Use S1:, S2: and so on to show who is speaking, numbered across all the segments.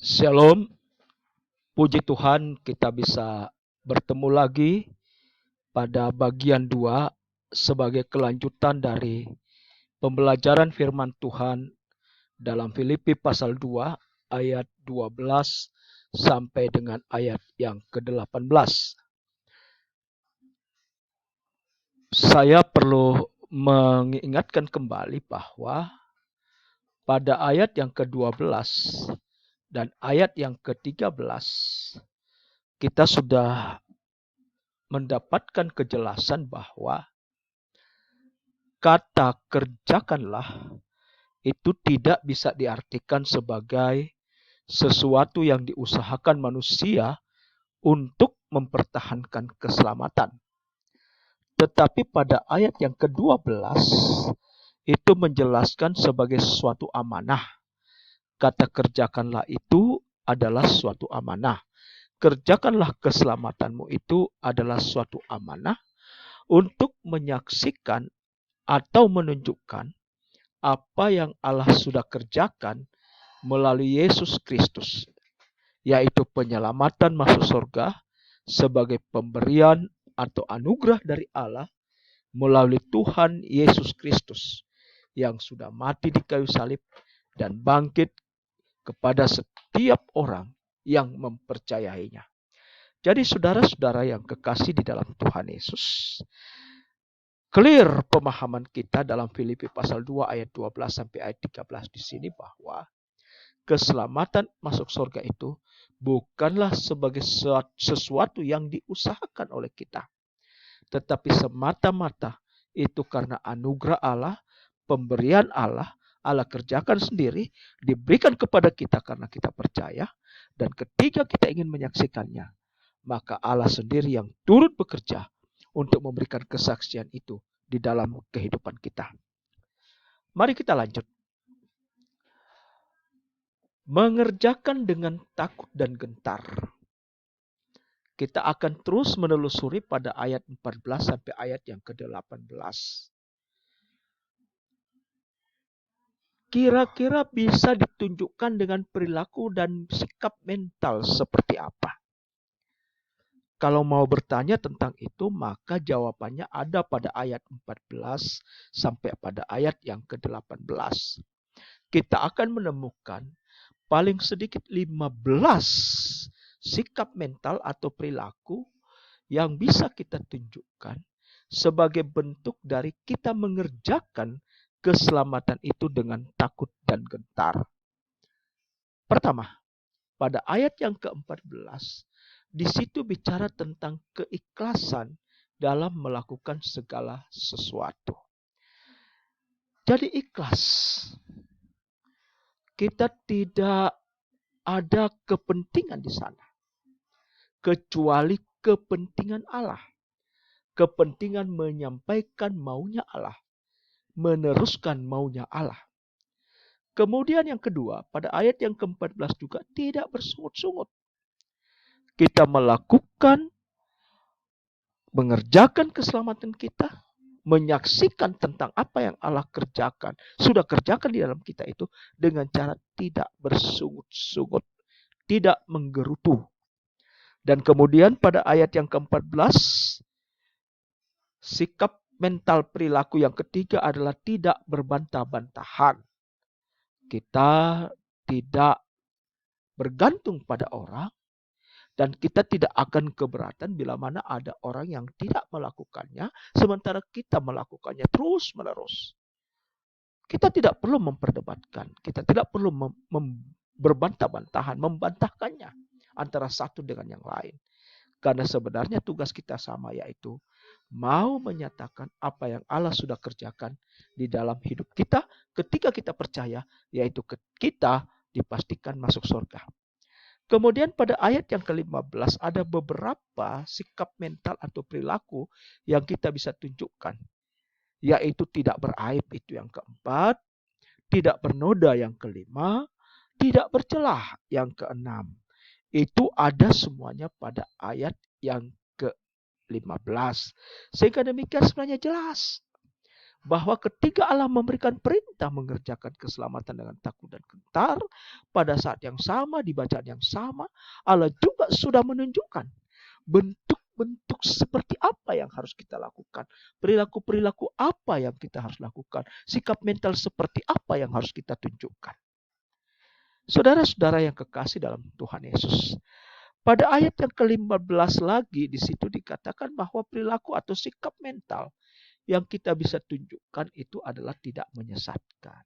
S1: Shalom, puji Tuhan kita bisa bertemu lagi pada bagian 2 sebagai kelanjutan dari pembelajaran firman Tuhan dalam Filipi pasal 2 ayat 12 sampai dengan ayat yang ke-18. Saya perlu mengingatkan kembali bahwa pada ayat yang ke-12 dan ayat yang ke-13 kita sudah mendapatkan kejelasan bahwa kata kerjakanlah itu tidak bisa diartikan sebagai sesuatu yang diusahakan manusia untuk mempertahankan keselamatan. Tetapi pada ayat yang ke-12 itu menjelaskan sebagai suatu amanah. Kata kerjakanlah itu adalah suatu amanah. Kerjakanlah keselamatanmu itu adalah suatu amanah untuk menyaksikan atau menunjukkan apa yang Allah sudah kerjakan melalui Yesus Kristus, yaitu penyelamatan masuk surga sebagai pemberian atau anugerah dari Allah melalui Tuhan Yesus Kristus yang sudah mati di kayu salib dan bangkit kepada setiap orang yang mempercayainya. Jadi saudara-saudara yang kekasih di dalam Tuhan Yesus, clear pemahaman kita dalam Filipi pasal 2 ayat 12 sampai ayat 13 di sini bahwa keselamatan masuk surga itu bukanlah sebagai sesuatu yang diusahakan oleh kita, tetapi semata-mata itu karena anugerah Allah, pemberian Allah, Allah kerjakan sendiri, diberikan kepada kita karena kita percaya, dan ketika kita ingin menyaksikannya, maka Allah sendiri yang turut bekerja untuk memberikan kesaksian itu di dalam kehidupan kita. Mari kita lanjut. Mengerjakan dengan takut dan gentar. Kita akan terus menelusuri pada ayat 14 sampai ayat yang ke-18. Kira-kira bisa ditunjukkan dengan perilaku dan sikap mental seperti apa? Kalau mau bertanya tentang itu, maka jawabannya ada pada ayat 14 sampai pada ayat yang ke-18. Kita akan menemukan paling sedikit 15 sikap mental atau perilaku yang bisa kita tunjukkan sebagai bentuk dari kita mengerjakan keselamatan itu dengan takut dan gentar. Pertama, pada ayat yang ke-14, di situ bicara tentang keikhlasan dalam melakukan segala sesuatu. Jadi ikhlas. Kita tidak ada kepentingan di sana, kecuali kepentingan Allah. Kepentingan menyampaikan maunya Allah, meneruskan maunya Allah. Kemudian yang kedua, pada ayat yang ke-14 juga tidak bersungut-sungut. Kita mengerjakan keselamatan kita, menyaksikan tentang apa yang Allah kerjakan, sudah kerjakan di dalam kita itu dengan cara tidak bersungut-sungut, tidak menggerutu. Dan kemudian pada ayat yang ke-14, sikap mental perilaku yang ketiga adalah tidak berbantah-bantahan. Kita tidak bergantung pada orang, dan kita tidak akan keberatan bila mana ada orang yang tidak melakukannya, sementara kita melakukannya terus-menerus. Kita tidak perlu memperdebatkan, kita tidak perlu berbantah-bantahan, membantahkannya antara satu dengan yang lain. Karena sebenarnya tugas kita sama, yaitu mau menyatakan apa yang Allah sudah kerjakan di dalam hidup kita ketika kita percaya, yaitu kita dipastikan masuk surga. Kemudian pada ayat yang ke-15 ada beberapa sikap mental atau perilaku yang kita bisa tunjukkan, yaitu tidak beraib itu yang keempat, tidak bernoda yang kelima, tidak bercelah yang keenam. Itu ada semuanya pada ayat yang ke-15. Sehingga demikian sebenarnya jelas bahwa ketika Allah memberikan perintah mengerjakan keselamatan dengan takut dan gentar, pada saat yang sama, di bacaan yang sama, Allah juga sudah menunjukkan bentuk-bentuk seperti apa yang harus kita lakukan, perilaku-perilaku apa yang kita harus lakukan, sikap mental seperti apa yang harus kita tunjukkan. Saudara-saudara yang kekasih dalam Tuhan Yesus, pada ayat yang ke-15 lagi di situ dikatakan bahwa perilaku atau sikap mental yang kita bisa tunjukkan itu adalah tidak menyesatkan.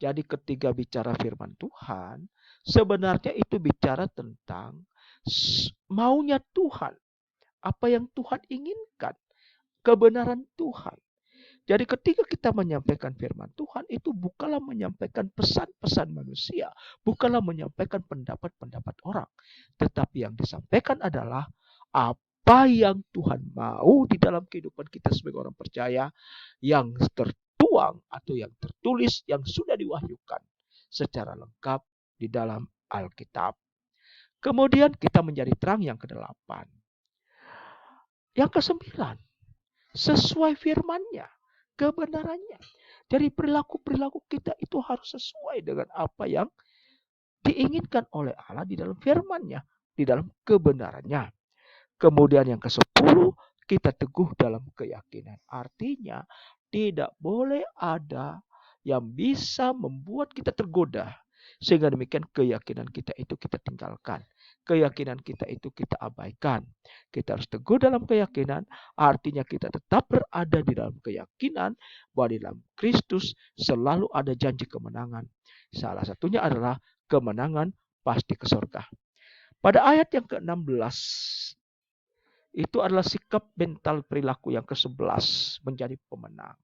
S1: Jadi ketika bicara firman Tuhan, sebenarnya itu bicara tentang maunya Tuhan, apa yang Tuhan inginkan, kebenaran Tuhan. Jadi ketika kita menyampaikan firman Tuhan, itu bukanlah menyampaikan pesan-pesan manusia, bukanlah menyampaikan pendapat-pendapat orang, tetapi yang disampaikan adalah apa yang Tuhan mau di dalam kehidupan kita sebagai orang percaya, yang tertuang atau yang tertulis, yang sudah diwahyukan secara lengkap di dalam Alkitab. Kemudian kita menjadi terang yang ke-8. Yang ke-9, sesuai firman-Nya, kebenarannya. Jadi perilaku-perilaku kita itu harus sesuai dengan apa yang diinginkan oleh Allah di dalam firman-Nya, di dalam kebenarannya. Kemudian yang ke-10, kita teguh dalam keyakinan. Artinya tidak boleh ada yang bisa membuat kita tergoda. Sehingga demikian keyakinan kita itu kita tinggalkan. Keyakinan kita itu kita abaikan. Kita harus teguh dalam keyakinan. Artinya kita tetap berada di dalam keyakinan bahwa di dalam Kristus selalu ada janji kemenangan. Salah satunya adalah kemenangan pasti ke surga. Pada ayat yang ke-16, itu adalah sikap mental perilaku yang ke-11, menjadi pemenang.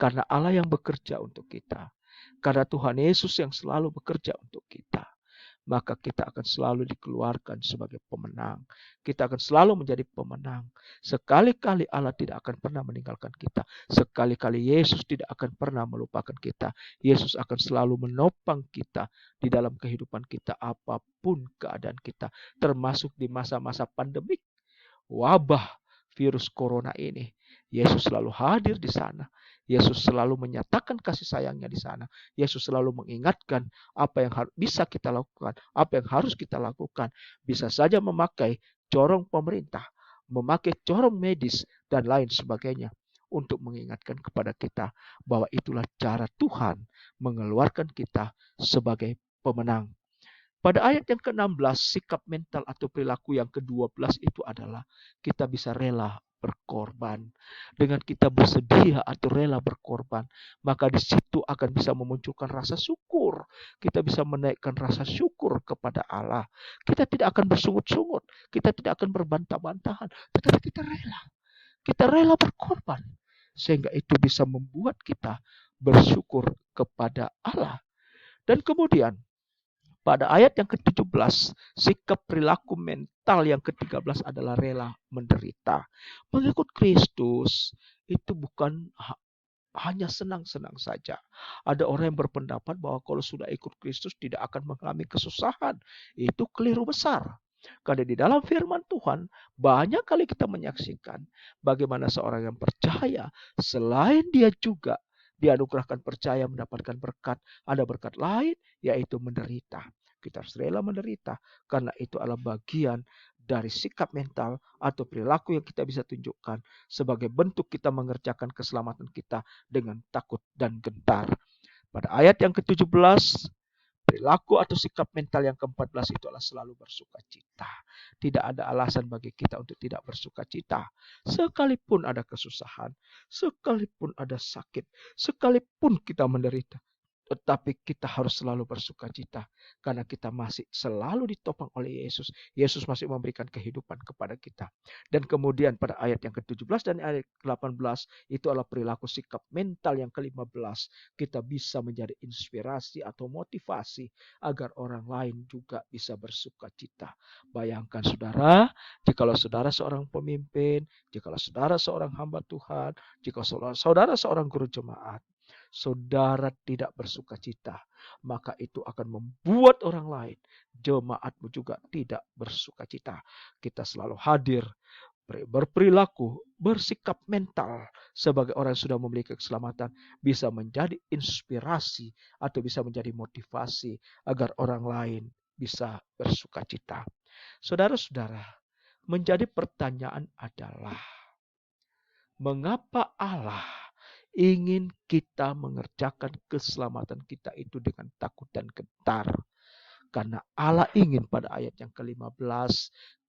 S1: Karena Allah yang bekerja untuk kita. Karena Tuhan Yesus yang selalu bekerja untuk kita. Maka kita akan selalu dikeluarkan sebagai pemenang. Kita akan selalu menjadi pemenang. Sekali-kali Allah tidak akan pernah meninggalkan kita. Sekali-kali Yesus tidak akan pernah melupakan kita. Yesus akan selalu menopang kita di dalam kehidupan kita apapun keadaan kita. Termasuk di masa-masa pandemik, wabah virus corona ini. Yesus selalu hadir di sana. Yesus selalu menyatakan kasih sayangnya di sana. Yesus selalu mengingatkan apa yang bisa kita lakukan, apa yang harus kita lakukan. Bisa saja memakai corong pemerintah, memakai corong medis, dan lain sebagainya. Untuk mengingatkan kepada kita bahwa itulah cara Tuhan mengeluarkan kita sebagai pemenang. Pada ayat yang ke-16, sikap mental atau perilaku yang ke-12 itu adalah kita bisa rela berkorban. Dengan kita bersedia atau rela berkorban, maka di situ akan bisa memunculkan rasa syukur. Kita bisa menaikkan rasa syukur kepada Allah. Kita tidak akan bersungut-sungut, kita tidak akan berbantah-bantahan, tetapi kita rela. Kita rela berkorban. Sehingga itu bisa membuat kita bersyukur kepada Allah. Dan kemudian pada ayat yang ke-17, sikap perilaku mental yang ke-13 adalah rela menderita. Mengikut Kristus itu bukan hanya senang-senang saja. Ada orang yang berpendapat bahwa kalau sudah ikut Kristus tidak akan mengalami kesusahan. Itu keliru besar. Karena di dalam firman Tuhan, banyak kali kita menyaksikan bagaimana seorang yang percaya, selain dia juga dianugerahkan percaya mendapatkan berkat, ada berkat lain, yaitu menderita. Kita harus rela menderita, karena itu adalah bagian dari sikap mental atau perilaku yang kita bisa tunjukkan sebagai bentuk kita mengerjakan keselamatan kita dengan takut dan gentar. Pada ayat yang ke-17, perilaku atau sikap mental yang ke-14 itu adalah selalu bersuka cita. Tidak ada alasan bagi kita untuk tidak bersuka cita. Sekalipun ada kesusahan, sekalipun ada sakit, sekalipun kita menderita, tetapi kita harus selalu bersuka cita. Karena kita masih selalu ditopang oleh Yesus. Yesus masih memberikan kehidupan kepada kita. Dan kemudian pada ayat yang ke-17 dan ayat ke-18, itu adalah perilaku sikap mental yang ke-15. Kita bisa menjadi inspirasi atau motivasi agar orang lain juga bisa bersuka cita. Bayangkan saudara, jikalau saudara seorang pemimpin, jikalau saudara seorang hamba Tuhan, jikalau saudara seorang guru jemaat, saudara tidak bersuka cita, maka itu akan membuat orang lain, jemaatmu juga tidak bersuka cita. Kita selalu hadir berperilaku, bersikap mental sebagai orang yang sudah memiliki keselamatan bisa menjadi inspirasi atau bisa menjadi motivasi agar orang lain bisa bersukacita. Saudara-saudara, menjadi pertanyaan adalah mengapa Allah ingin kita mengerjakan keselamatan kita itu dengan takut dan gentar? Karena Allah ingin pada ayat yang ke-15,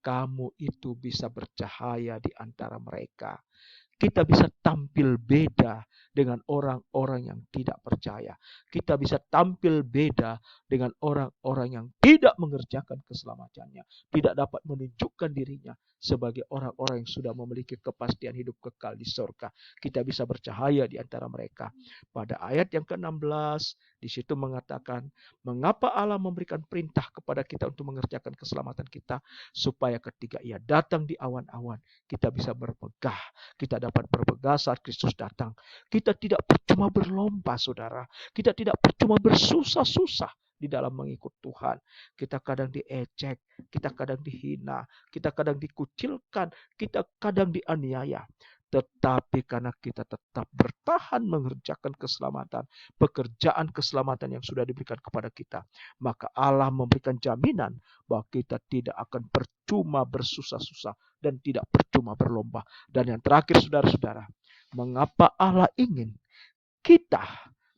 S1: kamu itu bisa bercahaya di antara mereka. Kita bisa tampil beda dengan orang-orang yang tidak percaya. Kita bisa tampil beda dengan orang-orang yang tidak mengerjakan keselamatannya. Tidak dapat menunjukkan dirinya sebagai orang-orang yang sudah memiliki kepastian hidup kekal di surga. Kita bisa bercahaya di antara mereka. Pada ayat yang ke-16, di situ mengatakan, mengapa Allah memberikan perintah kepada kita untuk mengerjakan keselamatan kita, supaya ketika Ia datang di awan-awan, kita bisa bermegah. Kita dapat bermegah saat Kristus datang. Kita tidak percuma berlomba, saudara. Kita tidak percuma bersusah-susah di dalam mengikut Tuhan. Kita kadang diejek, kita kadang dihina, kita kadang dikucilkan, kita kadang dianiaya. Tetapi karena kita tetap bertahan mengerjakan keselamatan, pekerjaan keselamatan yang sudah diberikan kepada kita, maka Allah memberikan jaminan bahwa kita tidak akan percuma bersusah-susah dan tidak percuma berlomba. Dan yang terakhir, saudara-saudara, mengapa Allah ingin kita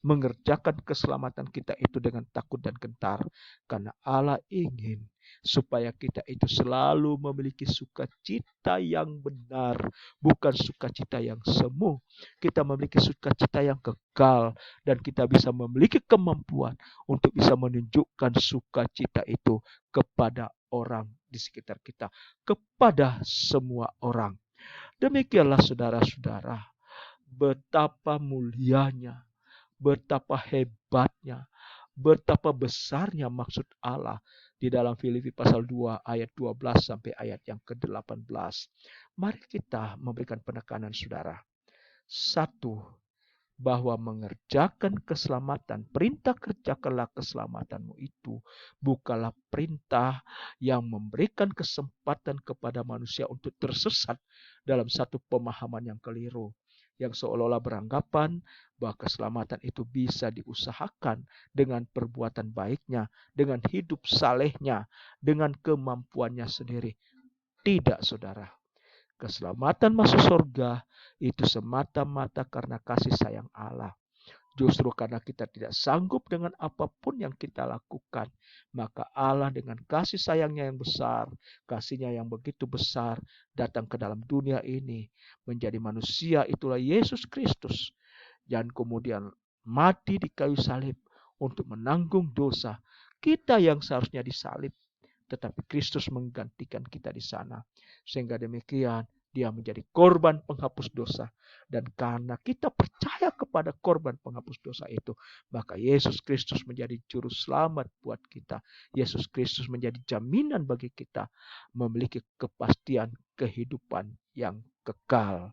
S1: mengerjakan keselamatan kita itu dengan takut dan gentar? Karena Allah ingin supaya kita itu selalu memiliki sukacita yang benar, bukan sukacita yang semu. Kita memiliki sukacita yang kekal, dan kita bisa memiliki kemampuan untuk bisa menunjukkan sukacita itu kepada orang di sekitar kita, kepada semua orang. Demikianlah saudara-saudara, betapa mulianya, betapa hebatnya, betapa besarnya maksud Allah di dalam Filipi pasal 2 ayat 12 sampai ayat yang ke-18. Mari kita memberikan penekanan, saudara. Satu, bahwa mengerjakan keselamatan, perintah kerjakanlah keselamatanmu itu bukanlah perintah yang memberikan kesempatan kepada manusia untuk tersesat dalam satu pemahaman yang keliru, yang seolah-olah beranggapan bahwa keselamatan itu bisa diusahakan dengan perbuatan baiknya, dengan hidup salehnya, dengan kemampuannya sendiri. Tidak, saudara. Keselamatan masuk surga itu semata-mata karena kasih sayang Allah. Justru karena kita tidak sanggup dengan apapun yang kita lakukan, maka Allah dengan kasih sayangnya yang besar, kasihnya yang begitu besar, datang ke dalam dunia ini, menjadi manusia, itulah Yesus Kristus. Dan kemudian mati di kayu salib untuk menanggung dosa kita yang seharusnya disalib. Tetapi Kristus menggantikan kita di sana. Sehingga demikian, Dia menjadi korban penghapus dosa. Dan karena kita percaya kepada korban penghapus dosa itu, maka Yesus Kristus menjadi juru selamat buat kita. Yesus Kristus menjadi jaminan bagi kita memiliki kepastian kehidupan yang kekal.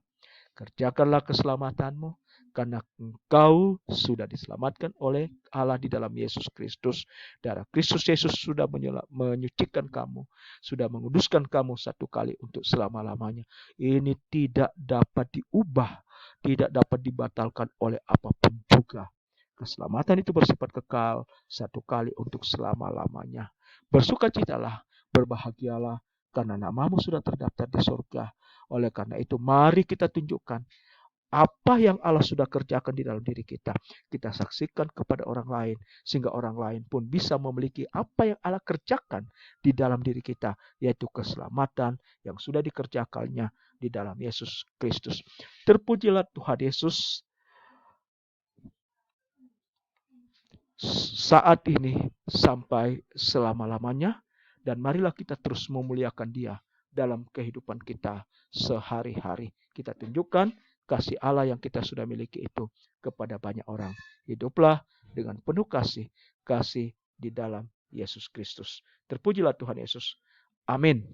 S1: Kerjakanlah keselamatanmu, karena engkau sudah diselamatkan oleh Allah di dalam Yesus Kristus. Darah Kristus Yesus sudah menyucikan kamu, sudah menguduskan kamu satu kali untuk selama-lamanya. Ini tidak dapat diubah, tidak dapat dibatalkan oleh apapun juga. Keselamatan itu bersifat kekal, satu kali untuk selama-lamanya. Bersukacitalah, berbahagialah, karena namamu sudah terdaftar di surga. Oleh karena itu, mari kita tunjukkan apa yang Allah sudah kerjakan di dalam diri kita. Kita saksikan kepada orang lain, sehingga orang lain pun bisa memiliki apa yang Allah kerjakan di dalam diri kita, yaitu keselamatan yang sudah dikerjakannya di dalam Yesus Kristus. Terpujilah Tuhan Yesus saat ini sampai selama-lamanya, dan marilah kita terus memuliakan Dia dalam kehidupan kita sehari-hari. Kita tunjukkan kasih Allah yang kita sudah miliki itu kepada banyak orang. Hiduplah dengan penuh kasih di dalam Yesus Kristus. Terpujilah Tuhan Yesus. Amin.